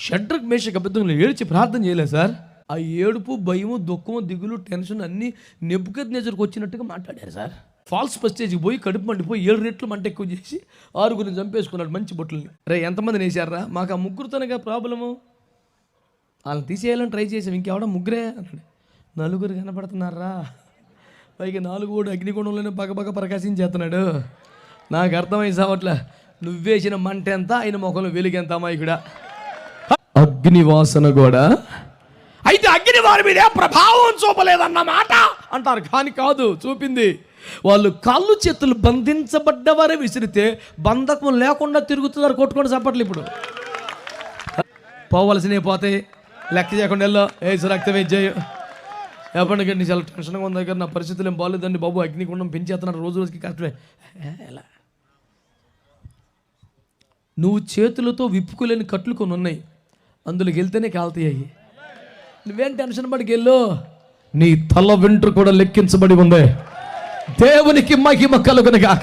షడ్రక్ మేషక్ అబద్ధంలో ఏడ్చి ప్రార్థన చేయలేదు సార్. ఆ ఏడుపు, భయము, దుఃఖము, దిగులు, టెన్షన్ అన్నీ నెబుకద్నెజరుకు వచ్చినట్టుగా మాట్లాడారు సార్. ఫాల్స్ ప్రెస్టేజ్కి పోయి కడుపు మండిపోయి 7 రెట్లు మంట ఎక్కువ చేసి 6గురిని చంపేసుకున్నాడు మంచి బొట్టుల్ని. రే ఎంతమందిని వేసారా? మాకు ఆ ముగ్గురుతోనేగా ప్రాబ్లము. వాళ్ళని తీసేయాలని ట్రై చేసాం, ఇంకెవడం ముగ్గురే అన్నాడు. 4 కనపడుతున్నారా? పైగా 4 కూడా అగ్నిగుండంలోనే పగపగ ప్రకాశించేస్తున్నాడు. నాకు అర్థమై సావట్లే. నువ్వేసిన మంట ఎంత, ఆయన ముఖంలో వెలుగెంత అమాయకుడా. అగ్నివాసన కూడా అయితే అగ్ని వారి మీద ప్రభావం చూపలేదన్నమాట అంటారు. కానీ కాదు, చూపింది. వాళ్ళు కాళ్ళు చేతులు బంధించబడ్డవారే విసిరితే బంధకం లేకుండా తిరుగుతున్నారు. కొట్టుకొని చప్పట్లు. ఇప్పుడు పోవలసినవి పోతే లెక్క చేయకుండా వెళ్ళో రక్తమే చేయ ఎప్పటికండి చాలా టెన్షన్గా ఉన్న దగ్గర నా పరిస్థితులు ఏం బాగాలేదండి బాబు, అగ్నిగుండం పెంచేస్తున్నారు రోజు రోజుకి కష్టమే. ఎలా నువ్వు చేతులతో విప్పుకోలేని కట్లు కొన్ని ఉన్నాయి, అందులోకి వెళ్తేనే కాలుతాయి. నువ్వేం టెన్షన్ పడికి వెళ్ళు, నీ తల వెంట్రు కూడా లెక్కించబడి ఉంది. దేవునికి మహిమ కలుగునుగాక.